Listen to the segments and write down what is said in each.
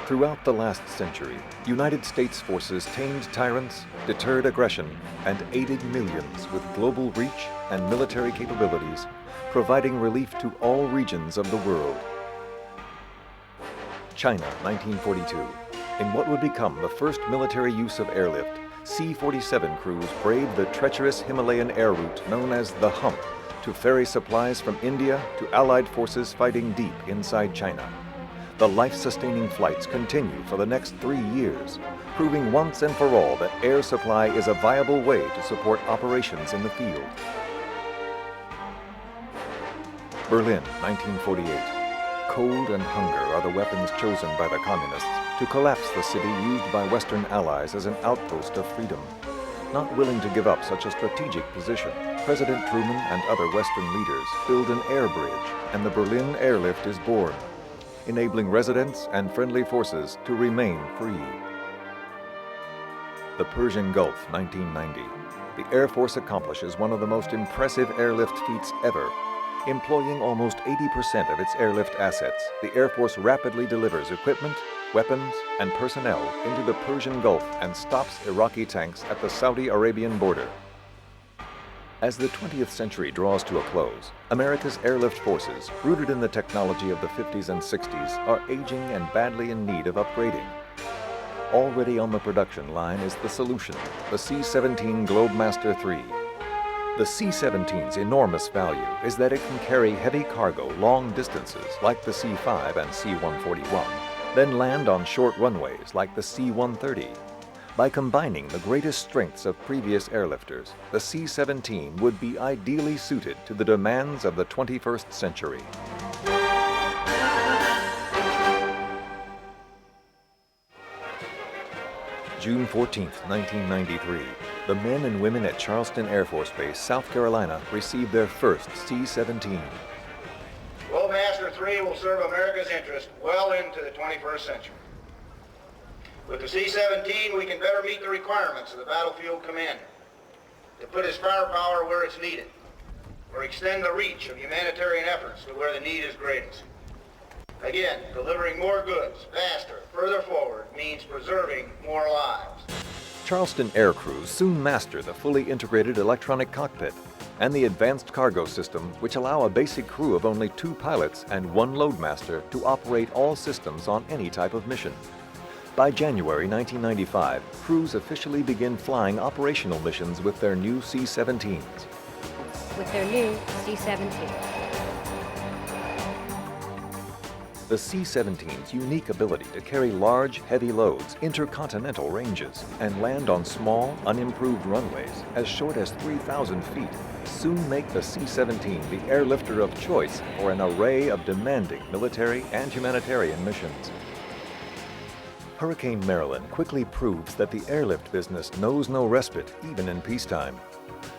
Throughout the last century, United States forces tamed tyrants, deterred aggression, and aided millions with global reach and military capabilities, providing relief to all regions of the world. China, 1942. In what would become the first military use of airlift, C-47 crews braved the treacherous Himalayan air route known as the Hump to ferry supplies from India to Allied forces fighting deep inside China. The life-sustaining flights continue for the next 3 years, proving once and for all that air supply is a viable way to support operations in the field. Berlin, 1948. Cold and hunger are the weapons chosen by the communists to collapse the city used by Western allies as an outpost of freedom. Not willing to give up such a strategic position, President Truman and other Western leaders build an air bridge, and the Berlin airlift is born, enabling residents and friendly forces to remain free. The Persian Gulf, 1990. The Air Force accomplishes one of the most impressive airlift feats ever. Employing almost 80% of its airlift assets, the Air Force rapidly delivers equipment, weapons, and personnel into the Persian Gulf and stops Iraqi tanks at the Saudi Arabian border. As the 20th century draws to a close, America's airlift forces, rooted in the technology of the 50s and 60s, are aging and badly in need of upgrading. Already on the production line is the solution, the C-17 Globemaster III. The C-17's enormous value is that it can carry heavy cargo long distances like the C-5 and C-141, then land on short runways like the C-130. By combining the greatest strengths of previous airlifters, the C-17 would be ideally suited to the demands of the 21st century. June 14, 1993. The men and women at Charleston Air Force Base, South Carolina, received their first C-17. Globemaster III will serve America's interest well into the 21st century. With the C-17, we can better meet the requirements of the battlefield commander to put his firepower where it's needed, or extend the reach of humanitarian efforts to where the need is greatest. Again, delivering more goods faster, further forward means preserving more lives. Charleston air crews soon master the fully integrated electronic cockpit and the advanced cargo system, which allow a basic crew of only 2 pilots and 1 loadmaster to operate all systems on any type of mission. By January 1995, crews officially begin flying operational missions with their new C-17s. With their new C-17. The C-17's unique ability to carry large, heavy loads, intercontinental ranges, and land on small, unimproved runways as short as 3,000 feet soon make the C-17 the airlifter of choice for an array of demanding military and humanitarian missions. Hurricane Marilyn quickly proves that the airlift business knows no respite even in peacetime.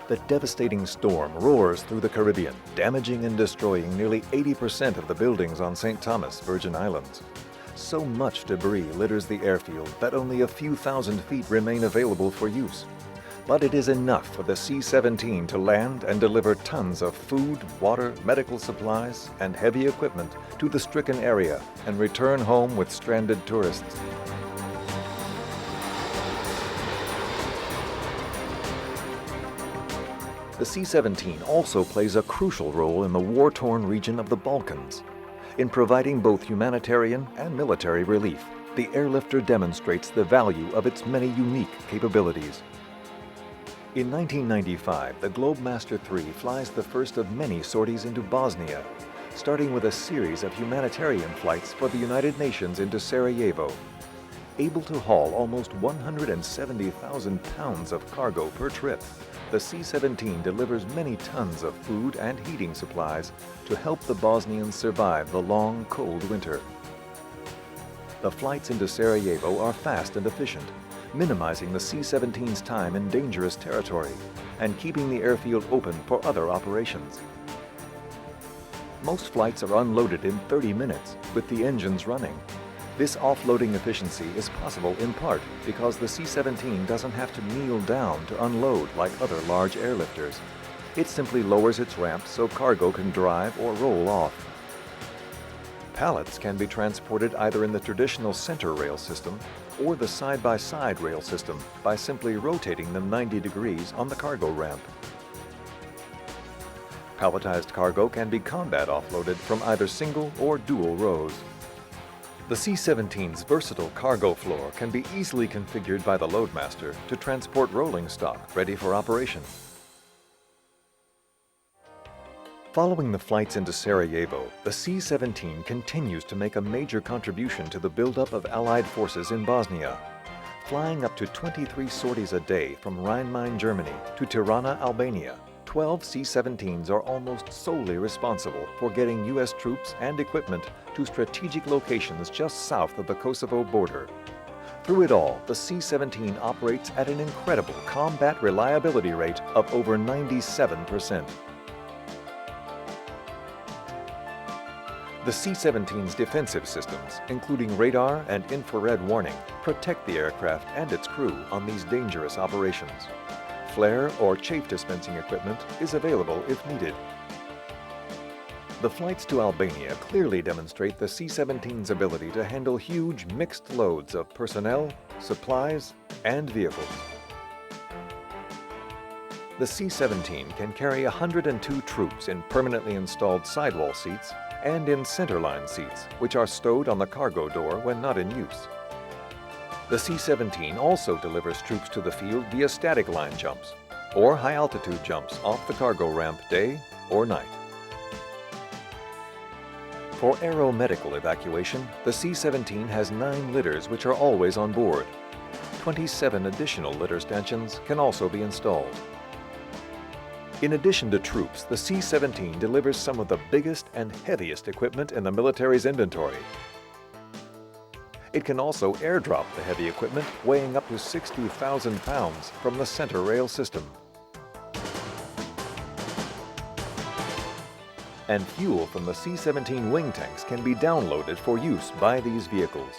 The devastating storm roars through the Caribbean, damaging and destroying nearly 80% of the buildings on St. Thomas, Virgin Islands. So much debris litters the airfield that only a few thousand feet remain available for use. But it is enough for the C-17 to land and deliver tons of food, water, medical supplies, and heavy equipment to the stricken area and return home with stranded tourists. The C-17 also plays a crucial role in the war-torn region of the Balkans. In providing both humanitarian and military relief, the airlifter demonstrates the value of its many unique capabilities. In 1995, the Globemaster III flies the first of many sorties into Bosnia, starting with a series of humanitarian flights for the United Nations into Sarajevo. Able to haul almost 170,000 pounds of cargo per trip, the C-17 delivers many tons of food and heating supplies to help the Bosnians survive the long, cold winter. The flights into Sarajevo are fast and efficient, minimizing the C-17's time in dangerous territory and keeping the airfield open for other operations. Most flights are unloaded in 30 minutes with the engines running. This offloading efficiency is possible in part because the C-17 doesn't have to kneel down to unload like other large airlifters. It simply lowers its ramp so cargo can drive or roll off. Pallets can be transported either in the traditional center rail system or the side-by-side rail system by simply rotating them 90 degrees on the cargo ramp. Palletized cargo can be combat offloaded from either single or dual rows. The C-17's versatile cargo floor can be easily configured by the loadmaster to transport rolling stock ready for operation. Following the flights into Sarajevo, the C-17 continues to make a major contribution to the buildup of Allied forces in Bosnia, flying up to 23 sorties a day from Rhine-Main, Germany to Tirana, Albania. 12 C-17s are almost solely responsible for getting U.S. troops and equipment to strategic locations just south of the Kosovo border. Through it all, the C-17 operates at an incredible combat reliability rate of over 97%. The C-17's defensive systems, including radar and infrared warning, protect the aircraft and its crew on these dangerous operations. Flare or chaff dispensing equipment is available if needed. The flights to Albania clearly demonstrate the C-17's ability to handle huge mixed loads of personnel, supplies, and vehicles. The C-17 can carry 102 troops in permanently installed sidewall seats and in centerline seats, which are stowed on the cargo door when not in use. The C-17 also delivers troops to the field via static line jumps or high-altitude jumps off the cargo ramp day or night. For aeromedical evacuation, the C-17 has 9 litters which are always on board. 27 additional litter stanchions can also be installed. In addition to troops, the C-17 delivers some of the biggest and heaviest equipment in the military's inventory. It can also airdrop the heavy equipment weighing up to 60,000 pounds from the center rail system. And fuel from the C-17 wing tanks can be downloaded for use by these vehicles.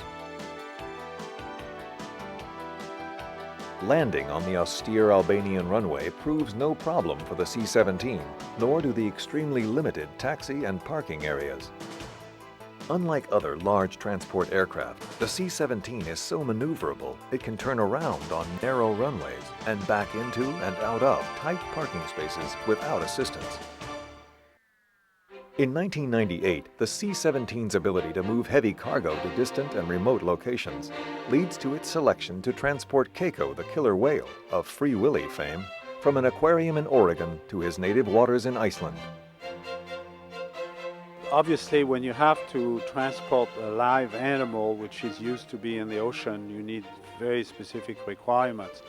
Landing on the austere Albanian runway proves no problem for the C-17, nor do the extremely limited taxi and parking areas. Unlike other large transport aircraft, the C-17 is so maneuverable it can turn around on narrow runways and back into and out of tight parking spaces without assistance. In 1998, the C-17's ability to move heavy cargo to distant and remote locations leads to its selection to transport Keiko the killer whale of Free Willy fame from an aquarium in Oregon to his native waters in Iceland. Obviously, when you have to transport a live animal which is used to be in the ocean, you need very specific requirements.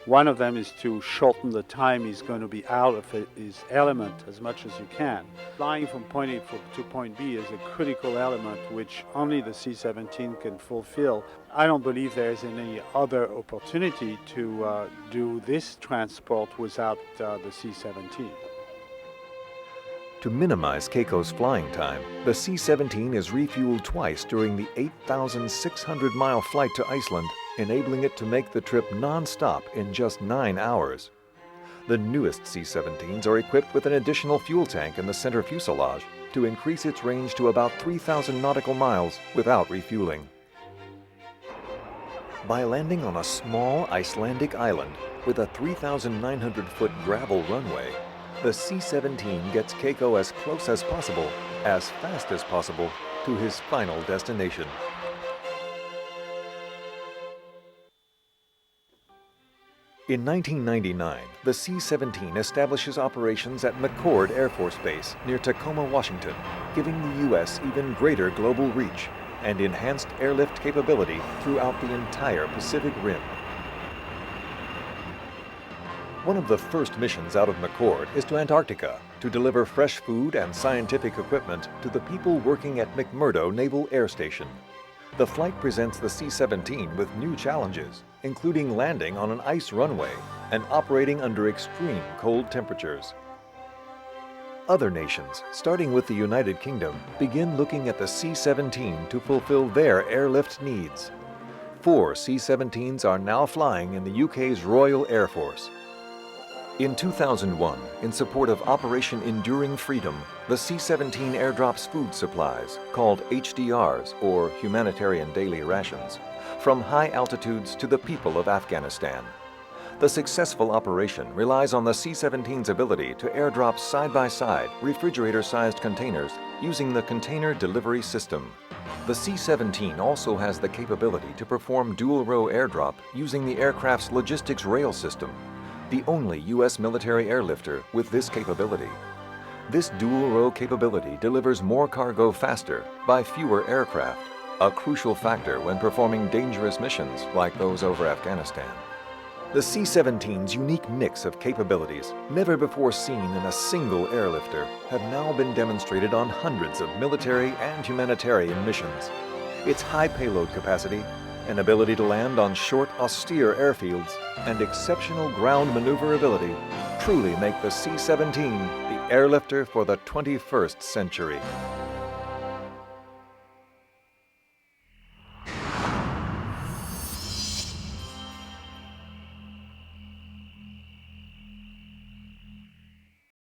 One of them is to shorten the time he's going to be out of his element as much as you can. Flying from point A to point B is a critical element which only the C-17 can fulfill. I don't believe there is any other opportunity to do this transport without the C-17. To minimize Keiko's flying time, the C-17 is refueled twice during the 8,600-mile flight to Iceland, enabling it to make the trip non-stop in just 9 hours. The newest C-17s are equipped with an additional fuel tank in the center fuselage to increase its range to about 3,000 nautical miles without refueling. By landing on a small Icelandic island with a 3,900-foot gravel runway, the C-17 gets Keiko as close as possible, as fast as possible, to his final destination. In 1999, the C-17 establishes operations at McChord Air Force Base near Tacoma, Washington, giving the U.S. even greater global reach and enhanced airlift capability throughout the entire Pacific Rim. One of the first missions out of McChord is to Antarctica to deliver fresh food and scientific equipment to the people working at McMurdo Naval Air Station. The flight presents the C-17 with new challenges, including landing on an ice runway and operating under extreme cold temperatures. Other nations, starting with the United Kingdom, begin looking at the C-17 to fulfill their airlift needs. 4 C-17s are now flying in the UK's Royal Air Force. In 2001, in support of Operation Enduring Freedom, the C-17 airdrops food supplies, called HDRs, or Humanitarian Daily Rations, from high altitudes to the people of Afghanistan. The successful operation relies on the C-17's ability to airdrop side-by-side refrigerator-sized containers using the Container Delivery System. The C-17 also has the capability to perform dual-row airdrop using the aircraft's logistics rail system, the only U.S. military airlifter with this capability. This dual-row capability delivers more cargo faster by fewer aircraft, a crucial factor when performing dangerous missions like those over Afghanistan. The C-17's unique mix of capabilities, never before seen in a single airlifter, have now been demonstrated on hundreds of military and humanitarian missions. Its high payload capacity, an ability to land on short, austere airfields, and exceptional ground maneuverability truly make the C-17 the airlifter for the 21st century.